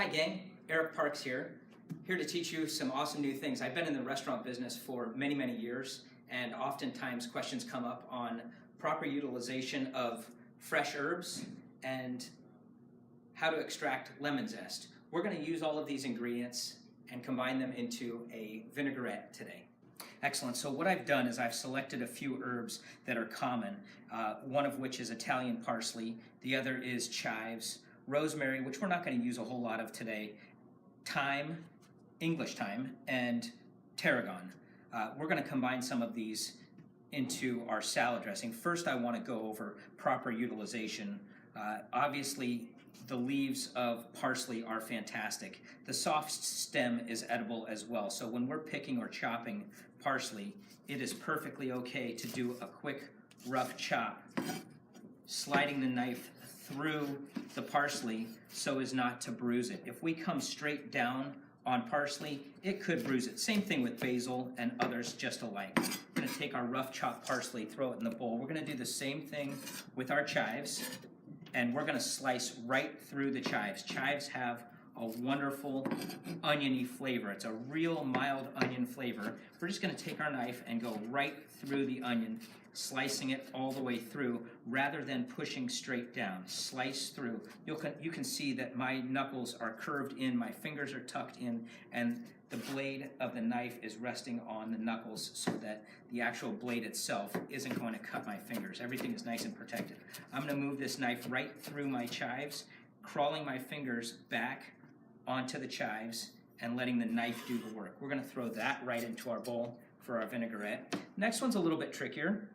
Hi gang, Erik Parks here to teach you some awesome new things. I've been in the restaurant business for many, many years, and oftentimes questions come up on proper utilization of fresh herbs and how to extract lemon zest. We're going to use all of these ingredients and combine them into a vinaigrette today. Excellent. So what I've done is I've selected a few herbs that are common, one of which is Italian parsley, the other is chives, rosemary, which we're not going to use a whole lot of today, thyme, English thyme, and tarragon. We're going to combine some of these into our salad dressing. First, I want to go over proper utilization. Obviously, the leaves of parsley are fantastic. The soft stem is edible as well. So when we're picking or chopping parsley, it is perfectly okay to do a quick rough chop, sliding the knife through the parsley so as not to bruise it. If we come straight down on parsley, it could bruise it. Same thing with basil and others just alike. We're going to take our rough chopped parsley, throw it in the bowl. We're going to do the same thing with our chives, and we're going to slice right through the chives. Chives have a wonderful oniony flavor. It's a real mild onion flavor. We're just going to take our knife and go right through the onion, slicing it all the way through rather than pushing straight down. Slice through. You can see that my knuckles are curved in, my fingers are tucked in, and the blade of the knife is resting on the knuckles so that the actual blade itself isn't going to cut my fingers. Everything is nice and protected. I'm going to move this knife right through my chives, crawling my fingers back onto the chives and letting the knife do the work. We're going to throw that right into our bowl for our vinaigrette. Next one's a little bit trickier.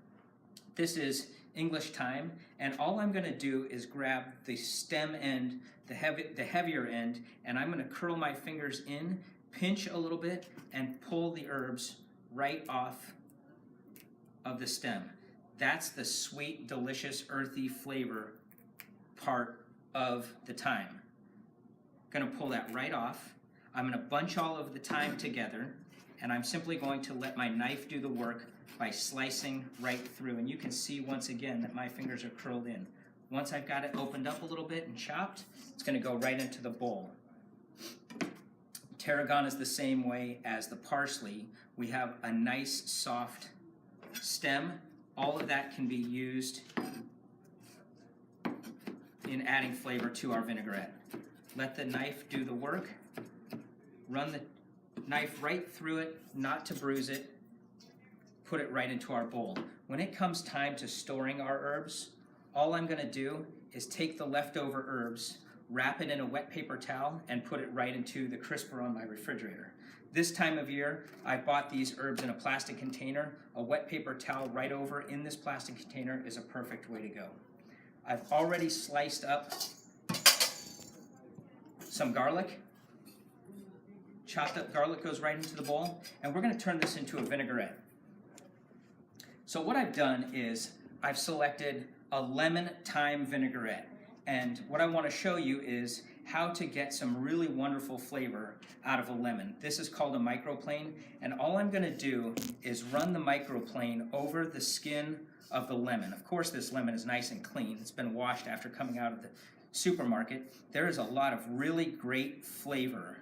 This is English thyme, and all I'm going to do is grab the stem end, the heavier end, and I'm going to curl my fingers in, pinch a little bit, and pull the herbs right off of the stem. That's the sweet, delicious, earthy flavor part of the thyme. Going to pull that right off. I'm going to bunch all of the thyme together, and I'm simply going to let my knife do the work by slicing right through. And you can see once again that my fingers are curled in. Once I've got it opened up a little bit and chopped, it's going to go right into the bowl. Tarragon is the same way as the parsley. We have a nice soft stem. All of that can be used in adding flavor to our vinaigrette. Let the knife do the work. Run the knife right through it, not to bruise it. Put it right into our bowl. When it comes time to storing our herbs, all I'm going to do is take the leftover herbs, wrap it in a wet paper towel, and put it right into the crisper on my refrigerator. This time of year, I bought these herbs in a plastic container. A wet paper towel right over in this plastic container is a perfect way to go. I've already sliced up some garlic. Chopped up garlic goes right into the bowl, and we're going to turn this into a vinaigrette. So what I've done is I've selected a lemon thyme vinaigrette, and what I want to show you is how to get some really wonderful flavor out of a lemon. This is called a microplane, and all I'm going to do is run the microplane over the skin of the lemon. Of course, this lemon is nice and clean. It's been washed after coming out of the supermarket. There is a lot of really great flavor.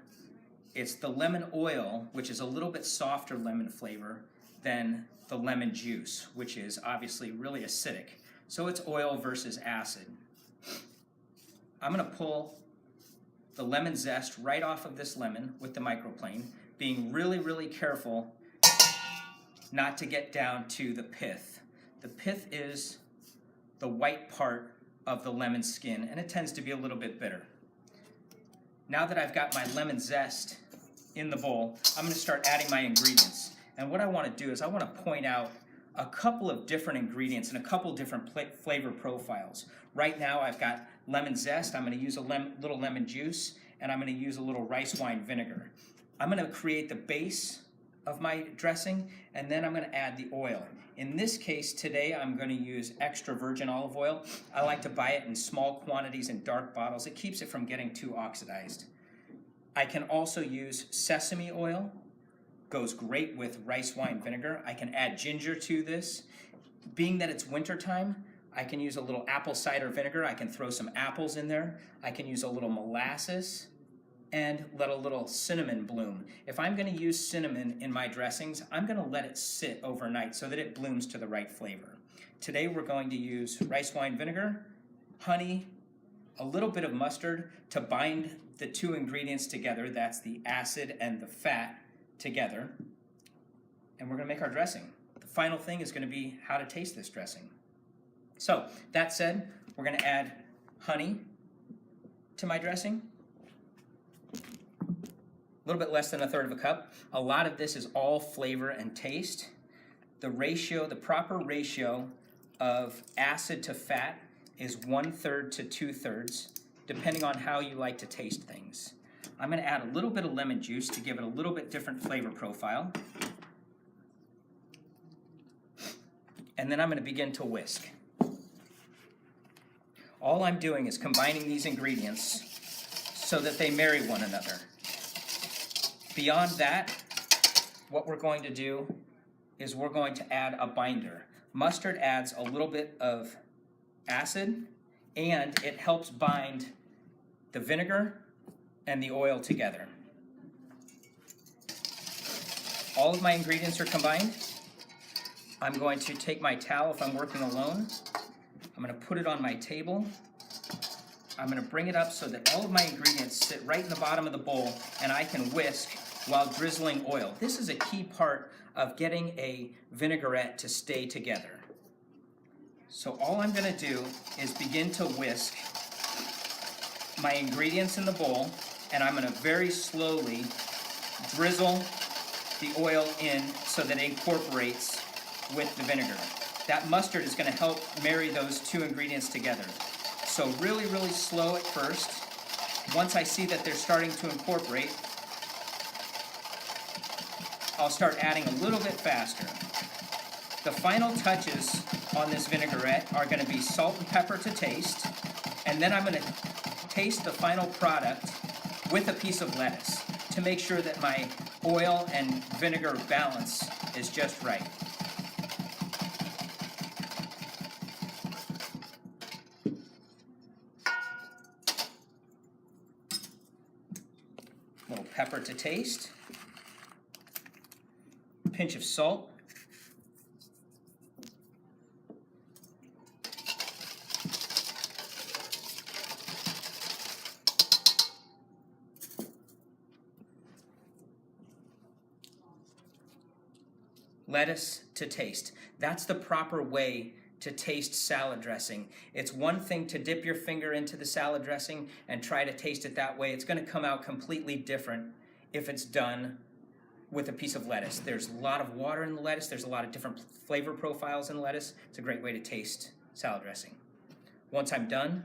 It's the lemon oil, which is a little bit softer lemon flavor than the lemon juice, which is obviously really acidic. So it's oil versus acid. I'm going to pull the lemon zest right off of this lemon with the microplane, being really, really careful not to get down to the pith. The pith is the white part of the lemon skin, and it tends to be a little bit bitter. Now that I've got my lemon zest in the bowl, I'm going to start adding my ingredients. And what I want to do is I want to point out a couple of different ingredients and a couple different flavor profiles. Right now I've got lemon zest. I'm going to use a little lemon juice, and I'm going to use a little rice wine vinegar. I'm going to create the base of my dressing, and then I'm going to add the oil. In this case today, I'm going to use extra virgin olive oil. I like to buy it in small quantities in dark bottles. It keeps it from getting too oxidized. I can also use sesame oil. Goes great with rice wine vinegar. I can add ginger to this. Being that it's wintertime, I can use a little apple cider vinegar. I can throw some apples in there. I can use a little molasses. and let a little cinnamon bloom. If I'm going to use cinnamon in my dressings, I'm going to let it sit overnight so that it blooms to the right flavor. Today we're going to use rice wine vinegar, honey, a little bit of mustard to bind the two ingredients together. That's the acid and the fat together. And we're going to make our dressing. The final thing is going to be how to taste this dressing. So that said, we're going to add honey to my dressing. A little bit less than 1/3 of a cup. A lot of this is all flavor and taste. The ratio, the proper ratio of acid to fat is 1/3 to 2/3, depending on how you like to taste things. I'm going to add a little bit of lemon juice to give it a little bit different flavor profile. And then I'm going to begin to whisk. All I'm doing is combining these ingredients so that they marry one another. Beyond that, what we're going to do is we're going to add a binder. Mustard adds a little bit of acid, and it helps bind the vinegar and the oil together. All of my ingredients are combined. I'm going to take my towel if I'm working alone. I'm going to put it on my table. I'm going to bring it up so that all of my ingredients sit right in the bottom of the bowl, and I can whisk while drizzling oil. This is a key part of getting a vinaigrette to stay together. So all I'm going to do is begin to whisk my ingredients in the bowl, and I'm going to very slowly drizzle the oil in so that it incorporates with the vinegar. That mustard is going to help marry those two ingredients together. So really, really slow at first. Once I see that they're starting to incorporate, I'll start adding a little bit faster. The final touches on this vinaigrette are going to be salt and pepper to taste, and then I'm going to taste the final product with a piece of lettuce to make sure that my oil and vinegar balance is just right. A little pepper to taste, a pinch of salt, lettuce to taste. That's the proper way to taste salad dressing. It's one thing to dip your finger into the salad dressing and try to taste it that way. It's going to come out completely different if it's done with a piece of lettuce. There's a lot of water in the lettuce. There's a lot of different flavor profiles in lettuce. It's a great way to taste salad dressing. Once I'm done,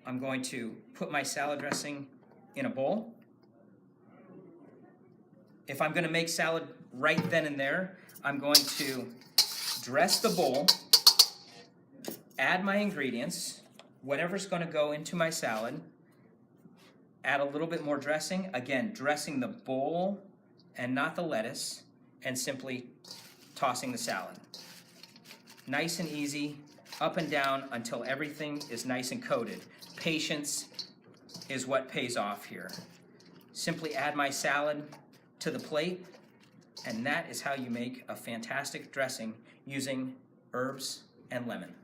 I'm going to put my salad dressing in a bowl. If I'm going to make salad right then and there, I'm going to dress the bowl, add my ingredients, whatever's going to go into my salad, add a little bit more dressing, again, dressing the bowl and not the lettuce, and simply tossing the salad. Nice and easy, up and down until everything is nice and coated. Patience is what pays off here. Simply add my salad to the plate, and that is how you make a fantastic dressing using herbs and lemon.